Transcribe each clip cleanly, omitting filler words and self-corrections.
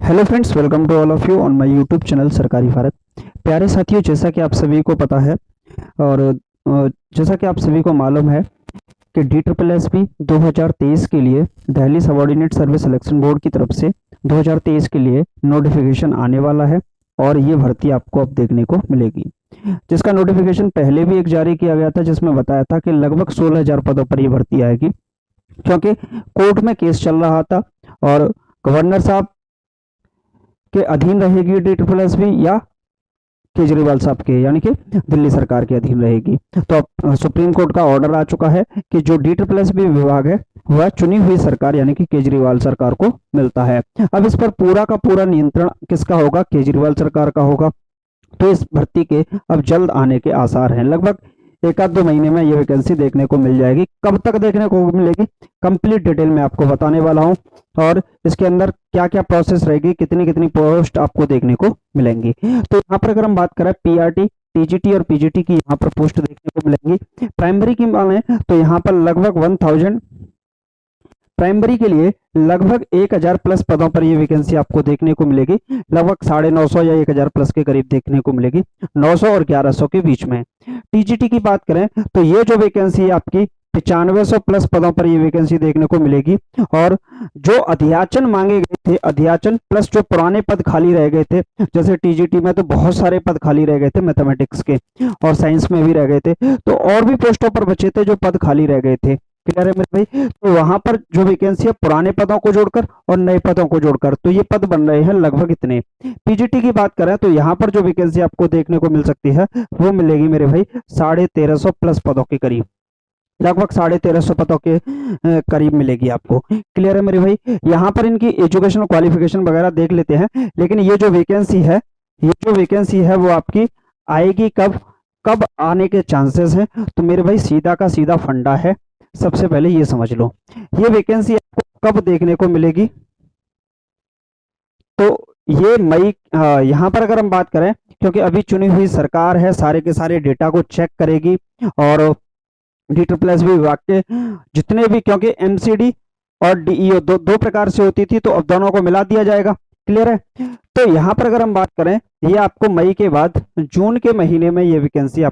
Hello friends, welcome to all of you on my YouTube channel Sarkari Bharat. प्यारे साथियों, जैसा कि आप सभी को पता है और जैसा कि आप सभी को मालूम है कि DSSB 2023 के लिए Delhi subordinate service selection board की तरफ से 2023 के लिए नोटिफिकेशन आने वाला है और ये भर्ती आपको अब देखने को मिलेगी, जिसका नोटिफिकेशन पहले भी एक जारी किया गया था, जिसमें बताया था कि लगभग 16,000 पदों पर ये भर्ती आएगी, क्योंकि कोर्ट में केस चल रहा था और गवर्नर साहब के अधीन रहेगी DSSB या केजरीवाल साहब के, यानी कि दिल्ली सरकार के अधीन रहेगी। तो अब सुप्रीम कोर्ट का ऑर्डर आ चुका है कि जो DSSB विभाग है वह चुनी हुई सरकार यानी कि केजरीवाल सरकार को मिलता है। अब इस पर पूरा का पूरा नियंत्रण किसका होगा? केजरीवाल सरकार का होगा। तो इस भर्ती के अब जल्द आने के आसार हैं। लगभग एक आध 2 महीने में ये वैकेंसी देखने को मिल जाएगी। कब तक देखने को मिलेगी, कंप्लीट डिटेल में आपको बताने वाला हूं, और इसके अंदर क्या क्या प्रोसेस रहेगी, कितनी कितनी पोस्ट आपको देखने को मिलेंगी। तो यहाँ पर अगर हम बात करें PRT, TGT और PGT की, यहाँ पर पोस्ट देखने को मिलेंगी। प्राइमरी की माने तो यहाँ पर लगभग 1000 प्राइमरी के लिए लगभग 1000 प्लस पदों पर ये वैकेंसी आपको देखने को मिलेगी। लगभग 950 या 1000 प्लस के करीब देखने को मिलेगी, 900 और 1100 के बीच में। TGT की बात करें तो ये जो वैकेंसी है आपकी 9500 प्लस पदों पर ये वैकेंसी देखने को मिलेगी। और जो अध्याचन मांगे गए थे, अध्याचन प्लस जो पुराने पद खाली रह गए थे, जैसे TGT में तो बहुत सारे पद खाली रह गए थे मैथमेटिक्स के, और साइंस में भी रह गए थे, तो और भी पोस्टों पर बचे थे जो पद खाली रह गए थे। क्लियर है मेरे भाई? तो वहां पर जो वैकेंसी है पुराने पदों को जोड़कर और नए पदों को जोड़कर, तो ये पद बन रहे हैं लगभग इतने। PGT की बात करें तो यहाँ पर जो वैकेंसी आपको देखने को मिल सकती है वो मिलेगी मेरे भाई 1350 प्लस पदों के करीब, लगभग 1350 पदों के करीब मिलेगी आपको। क्लियर है मेरे भाई? यहाँ पर इनकी एजुकेशन क्वालिफिकेशन वगैरह देख लेते हैं, लेकिन ये जो वैकेंसी है वो आपकी आएगी कब, कब आने के चांसेस हैं? तो मेरे भाई सीधा का सीधा फंडा है, सबसे पहले ये समझ लो। ये वैकेंसी आपको कब देखने को मिलेगी? तो ये मई, यहाँ पर अगर हम बात करें, क्योंकि अभी चुनी हुई सरकार है, सारे के सारे डेटा को चेक करेगी और DSSB विभाग के जितने भी, क्योंकि MCD और DEO दो प्रकार से होती थी, तो अब दोनों को मिला दिया जाएगा। क्लियर है? तो यहाँ पर अगर हम बात करें, ये आपको मई के बाद जून के महीने में ये वैकेंसी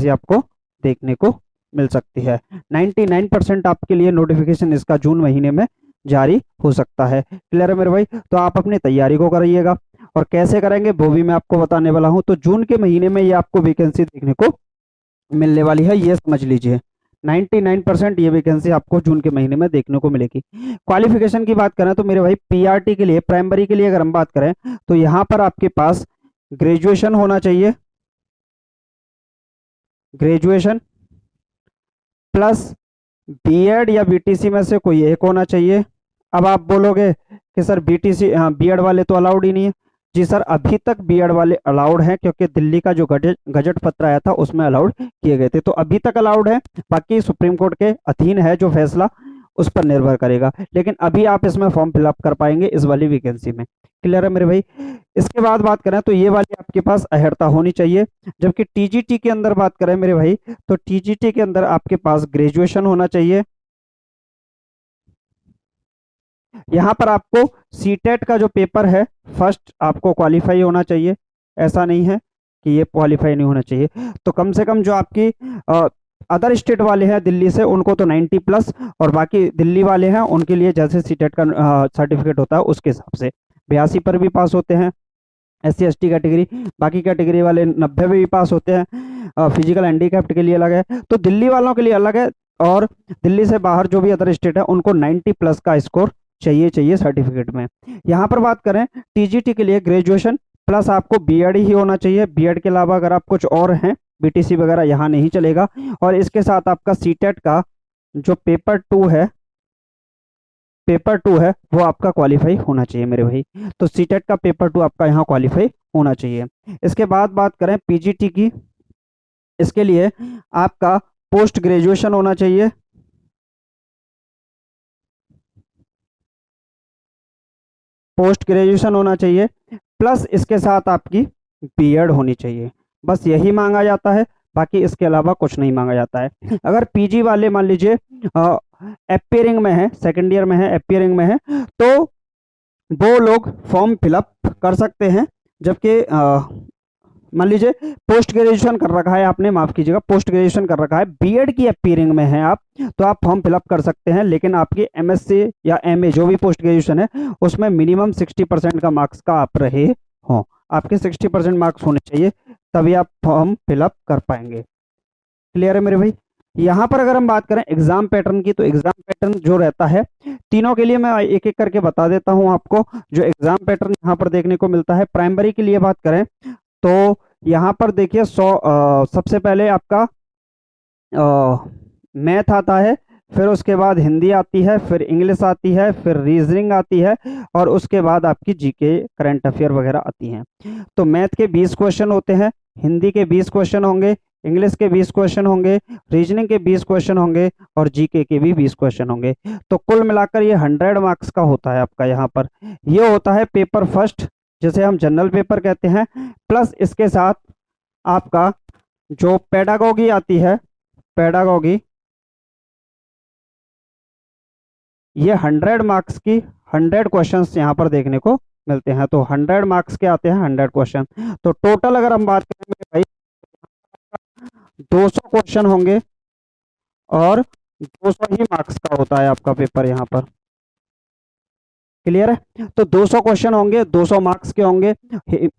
आपको देखने को मिल सकती है। 99% आपके लिए नोटिफिकेशन इसका जून महीने में जारी हो सकता है। क्लियर है मेरे भाई? तो आप अपनी तैयारी को करिएगा, और कैसे करेंगे वो भी मैं आपको बताने वाला हूं। तो जून के महीने में ये आपको वैकेंसी देखने को मिलने वाली है, ये समझ लीजिए। 99% ये वैकेंसी आपको जून के महीने में देखने को मिलेगी। क्वालिफिकेशन की बात करें तो मेरे भाई PRT के लिए, प्राइमरी के लिए अगर हम बात करें तो यहाँ पर आपके पास ग्रेजुएशन होना चाहिए, ग्रेजुएशन प्लस B.Ed या BTC में से कोई एक होना चाहिए। अब आप बोलोगे कि सर BTC, हाँ, B.Ed वाले तो अलाउड ही नहीं है। जी सर, अभी तक B.Ed वाले अलाउड हैं, क्योंकि दिल्ली का जो गजट पत्र आया था उसमें अलाउड किए गए थे, तो अभी तक अलाउड है। बाकी सुप्रीम कोर्ट के अधीन है जो फैसला, उस पर निर्भर करेगा, लेकिन अभी आप इसमें फॉर्म फिलअप कर पाएंगे इस वाली वैकेंसी में। क्लियर है मेरे भाई? इसके बाद बात करें तो ये वाली आपके पास अहर्ता होनी चाहिए। जबकि TGT के अंदर बात करें मेरे भाई, तो TGT के अंदर आपके पास ग्रेजुएशन होना चाहिए। यहाँ पर आपको CTET का जो पेपर है फर्स्ट आपको क्वालिफाई होना चाहिए, ऐसा नहीं है कि ये क्वालिफाई नहीं होना चाहिए। तो कम से कम जो आपकी अदर स्टेट वाले हैं दिल्ली से, उनको तो 90 प्लस, और बाकी दिल्ली वाले हैं उनके लिए जैसे CTET का सर्टिफिकेट होता है उसके हिसाब से 82 पर भी पास होते हैं SC ST कैटेगरी। बाकी कैटेगरी वाले 90 में भी पास होते हैं। फिजिकल हैंडीकैप्ड के लिए अलग है, तो दिल्ली वालों के लिए अलग है, और दिल्ली से बाहर जो भी अदर स्टेट है उनको 90 प्लस का स्कोर चाहिए सर्टिफिकेट में। यहाँ पर बात करें TGT के लिए ग्रेजुएशन प्लस आपको B.Ed ही होना चाहिए। B.Ed के अलावा अगर आप कुछ और हैं, BTC वगैरह यहाँ नहीं चलेगा। और इसके साथ आपका CTET का जो पेपर टू है वो आपका क्वालिफाई होना चाहिए मेरे भाई। तो CTET का पेपर 2 आपका यहाँ क्वालिफाई होना चाहिए। इसके बाद बात करें PGT की, इसके लिए आपका पोस्ट ग्रेजुएशन होना चाहिए, प्लस इसके साथ आपकी B.Ed होनी चाहिए। बस यही मांगा जाता है, बाकी इसके अलावा कुछ नहीं मांगा जाता है। अगर PG वाले मान लीजिए अपीयरिंग में है, सेकेंड ईयर में है, अपीयरिंग में है, तो वो लोग फॉर्म फिलअप कर सकते हैं। जबकि मान लीजिए पोस्ट ग्रेजुएशन कर रखा है आपने, माफ कीजिएगा, पोस्ट ग्रेजुएशन कर रखा है, बीएड की अपीयरिंग में है आप, तो आप फॉर्म फिलअप कर सकते हैं। लेकिन आपकी एमएससी या एमए जो भी पोस्ट ग्रेजुएशन है उसमें मिनिमम 60% का मार्क्स का आप रहे हो, आपके 60% मार्क्स होने चाहिए, तभी आप फॉर्म फिलअप कर पाएंगे। क्लियर है मेरे भाई। यहाँ पर अगर हम बात करें एग्जाम पैटर्न की, तो एग्जाम पैटर्न जो रहता है तीनों के लिए मैं एक एक करके बता देता हूँ आपको। जो एग्जाम पैटर्न यहाँ पर देखने को मिलता है, प्राइमरी के लिए बात करें तो यहाँ पर देखिए सबसे पहले आपका मैथ आता है, फिर उसके बाद हिंदी आती है, फिर इंग्लिश आती है, फिर रीजनिंग आती है, और उसके बाद आपकी जीके करंट अफेयर वगैरह आती हैं। तो मैथ के 20 क्वेश्चन होते हैं, हिंदी के 20 क्वेश्चन होंगे, इंग्लिश के 20 क्वेश्चन होंगे, रीजनिंग के 20 क्वेश्चन होंगे, और जीके के भी 20 क्वेश्चन होंगे। तो कुल मिलाकर ये 100 मार्क्स का होता है आपका। यहाँ पर ये होता है पेपर फर्स्ट, जिसे हम जनरल पेपर कहते हैं, प्लस इसके साथ आपका जो पेडागोगी आती है, पेडागोगी, ये 100 मार्क्स की 100 क्वेश्चंस यहाँ पर देखने को मिलते हैं। तो 100 मार्क्स के आते हैं 100 क्वेश्चन। तो टोटल अगर हम बात करें मेरे भाई, 200 क्वेश्चन होंगे और 200 ही मार्क्स का होता है आपका पेपर यहाँ पर। क्लियर है। तो 200 क्वेश्चन होंगे, 200 मार्क्स के होंगे।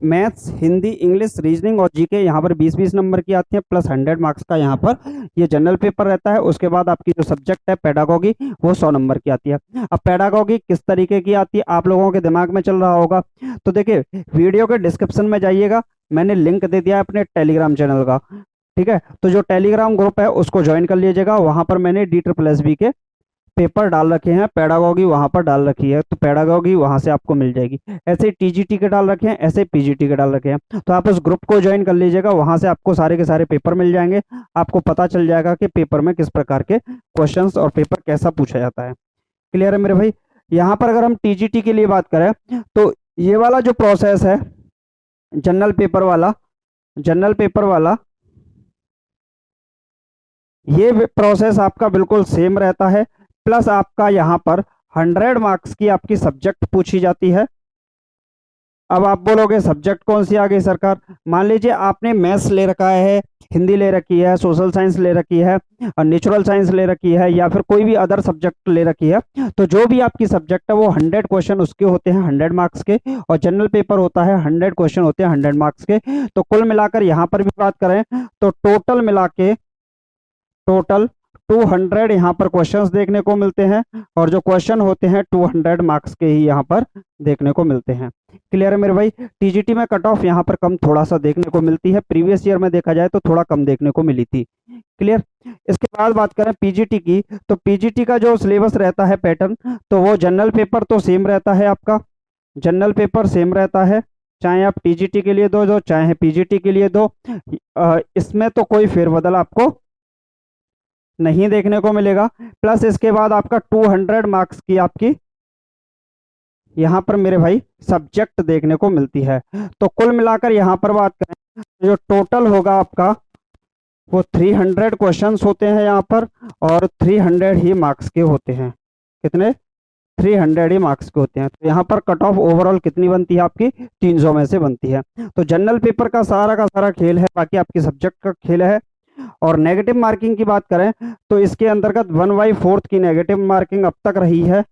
मैथ्स, हिंदी, इंग्लिश, रीजनिंग और जीके यहाँ पर 20-20 नंबर की आती है, प्लस 100 मार्क्स का यहाँ पर ये जनरल पेपर रहता है। उसके बाद आपकी जो सब्जेक्ट है पेडागोगी, वो 100 नंबर की आती है। अब पेडागोगी किस तरीके की आती है आप लोगों के दिमाग में चल रहा होगा, तो देखिए वीडियो के डिस्क्रिप्शन में जाइएगा, मैंने लिंक दे दिया है अपने टेलीग्राम चैनल का, ठीक है। तो जो टेलीग्राम ग्रुप है उसको ज्वाइन कर लीजिएगा, वहां पर मैंने DSSB के पेपर डाल रखे हैं, पेडागोगी वहां पर डाल रखी है, तो पेडागोगी वहां से आपको मिल जाएगी। ऐसे टीजीटी के डाल रखे हैं, ऐसे पीजीटी के डाल रखे हैं। तो आप उस ग्रुप को ज्वाइन कर लीजिएगा, वहां से आपको सारे के सारे पेपर मिल जाएंगे, आपको पता चल जाएगा कि पेपर में किस प्रकार के क्वेश्चंस और पेपर कैसा पूछा जाता है। क्लियर है मेरे भाई। यहाँ पर अगर हम टीजीटी के लिए बात करें तो ये वाला जो प्रोसेस है जनरल पेपर वाला, जनरल पेपर वाला ये प्रोसेस आपका बिल्कुल सेम रहता है, प्लस आपका यहाँ पर 100 मार्क्स की आपकी सब्जेक्ट पूछी जाती है। अब आप बोलोगे सब्जेक्ट कौन सी आ गई सरकार, मान लीजिए आपने मैथ्स ले रखा है, हिंदी ले रखी है, सोशल साइंस ले रखी है, और नेचुरल साइंस ले रखी है, या फिर कोई भी अदर सब्जेक्ट ले रखी है, तो जो भी आपकी सब्जेक्ट है वो 100 क्वेश्चन उसके होते हैं 100 मार्क्स के, और जनरल पेपर होता है 100 क्वेश्चन होते हैं 100 मार्क्स के। तो कुल मिलाकर यहाँ पर भी बात करें तो टोटल मिला के टोटल 200 यहाँ पर क्वेश्चंस देखने को मिलते हैं, और जो क्वेश्चन होते हैं 200 मार्क्स के ही यहाँ पर देखने को मिलते हैं। क्लियर है मेरे भाई। टीजीटी में कट ऑफ यहाँ पर कम थोड़ा सा देखने को मिलती है, प्रीवियस ईयर में देखा जाए तो थोड़ा कम देखने को मिली थी। क्लियर। इसके बाद बात करें पीजीटी की, तो पीजीटी का जो सिलेबस रहता है पैटर्न, तो वो जनरल पेपर तो सेम रहता है आपका, जनरल पेपर सेम रहता है, चाहे आप टीजीटी के लिए दो चाहे पीजीटी के लिए दो, इसमें तो कोई फेरबदल आपको नहीं देखने को मिलेगा। प्लस इसके बाद आपका 200 मार्क्स की आपकी यहाँ पर मेरे भाई सब्जेक्ट देखने को मिलती है। तो कुल मिलाकर यहाँ पर बात करें जो टोटल होगा आपका वो 300 क्वेश्चंस होते हैं यहाँ पर, और 300 ही मार्क्स के होते हैं। कितने? 300 ही मार्क्स के होते हैं। तो यहाँ पर कट ऑफ ओवरऑल कितनी बनती है आपकी? 300 में से बनती है। तो जनरल पेपर का सारा खेल है, बाकी आपकी सब्जेक्ट का खेल है। और नेगेटिव मार्किंग की बात करें तो इसके अंतर्गत 1/4 की नेगेटिव मार्किंग अब तक रही है,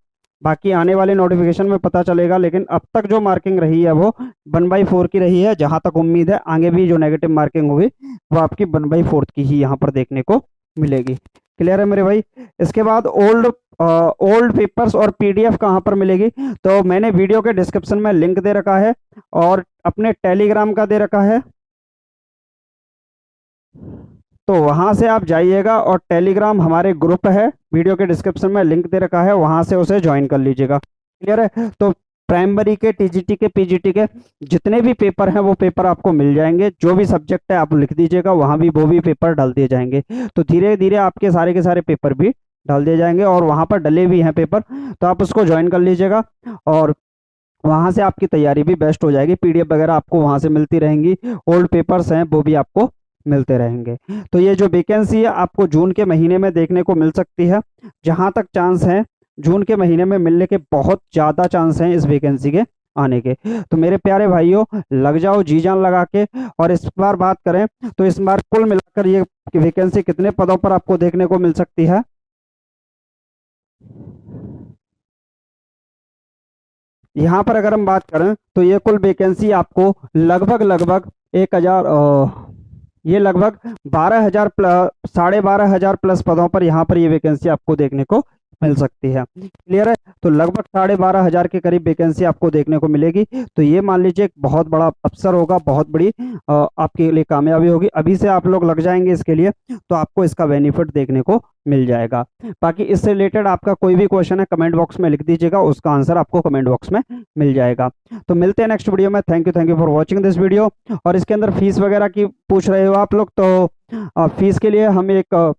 बाकी आने वाले नोटिफिकेशन में पता चलेगा, लेकिन अब तक जो मार्किंग रही है वो 1/4 की रही है। जहां तक उम्मीद है आगे भी जो नेगेटिव मार्किंग होगी वो आपकी 1/4 की ही यहाँ पर देखने को मिलेगी। क्लियर है मेरे भाई। इसके बाद ओल्ड पेपर्स और पीडीएफ कहाँ पर मिलेगी, तो मैंने वीडियो के डिस्क्रिप्शन में लिंक दे रखा है और अपने टेलीग्राम का दे रखा है, तो वहां से आप जाइएगा और टेलीग्राम हमारे ग्रुप है, वीडियो के डिस्क्रिप्शन में लिंक दे रखा है, वहां से उसे ज्वाइन कर लीजिएगा। क्लियर है। तो प्राइमरी के, टीजीटी के, पीजीटी के जितने भी पेपर हैं वो पेपर आपको मिल जाएंगे। जो भी सब्जेक्ट है आप लिख दीजिएगा, वहां भी वो भी पेपर डाल दिए जाएंगे। तो धीरे धीरे आपके सारे के सारे पेपर भी डाल दिए जाएंगे, और वहां पर डले भी हैं पेपर, तो आप उसको ज्वाइन कर लीजिएगा, और वहां से आपकी तैयारी भी बेस्ट हो जाएगी। पीडीएफ वगैरह आपको वहां से मिलती रहेंगी, ओल्ड पेपर्स हैं वो भी आपको मिलते रहेंगे। तो ये जो वैकेंसी है आपको जून के महीने में देखने को मिल सकती है। जहाँ तक चांस है जून के महीने में मिलने के बहुत ज़्यादा चांस हैं इस वैकेंसी के आने के। तो मेरे प्यारे भाइयों, लग जाओ जी जान लगा के। और इस बार बात करें तो इस बार कुल मिलाकर ये वैकेंसी कितने पदों पर आपको देखने को मिल सकती है। यहाँ पर अगर हम बात करें तो ये कुल वैकेंसी आपको लगभग लगभग 1,000 ये लगभग 12,000 प्लस 12,500 प्लस पदों पर यहाँ पर ये वैकेंसी आपको देखने को मिल सकती है। क्लियर है। तो लगभग 12,500 के करीब वैकेंसी आपको देखने को मिलेगी। तो ये मान लीजिए एक बहुत बड़ा अवसर होगा, बहुत बड़ी आपके लिए कामयाबी होगी। अभी से आप लोग लग जाएंगे इसके लिए तो आपको इसका बेनिफिट देखने को मिल जाएगा। बाकी इससे रिलेटेड आपका कोई भी क्वेश्चन है कमेंट बॉक्स में लिख दीजिएगा, उसका आंसर आपको कमेंट बॉक्स में मिल जाएगा। तो मिलते हैं नेक्स्ट वीडियो में। Thank you for watching this video. और इसके अंदर फीस वगैरह की पूछ रहे हो आप लोग, तो फीस के लिए हम एक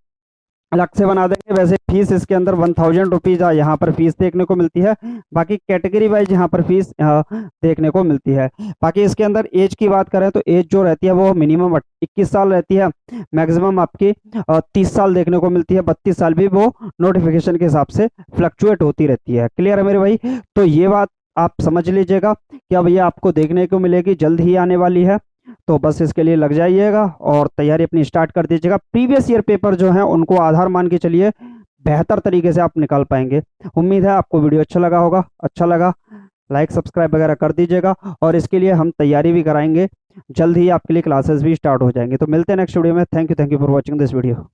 अलग से बना देंगे। वैसे फीस इसके अंदर 1,000 रुपीज़ यहाँ पर फीस देखने को मिलती है। बाकी कैटेगरी वाइज यहाँ पर फीस देखने को मिलती है। बाकी इसके अंदर एज की बात करें तो एज जो रहती है वो मिनिमम 21 साल रहती है, मैक्सिमम आपकी 30 साल देखने को मिलती है। 32 साल भी वो नोटिफिकेशन के हिसाब से फ्लक्चुएट होती रहती है। क्लियर है मेरे भाई। तो ये बात आप समझ लीजिएगा कि अब ये आपको देखने को मिलेगी, जल्द ही आने वाली है। तो बस इसके लिए लग जाइएगा और तैयारी अपनी स्टार्ट कर दीजिएगा। प्रीवियस ईयर पेपर जो है उनको आधार मान के चलिए, बेहतर तरीके से आप निकाल पाएंगे। उम्मीद है आपको वीडियो अच्छा लगा होगा। अच्छा लगा लाइक सब्सक्राइब वगैरह कर दीजिएगा। और इसके लिए हम तैयारी भी कराएंगे, जल्द ही आपके लिए क्लासेस भी स्टार्ट हो जाएंगे। तो मिलते हैं नेक्स्ट वीडियो में। Thank you for watching this video.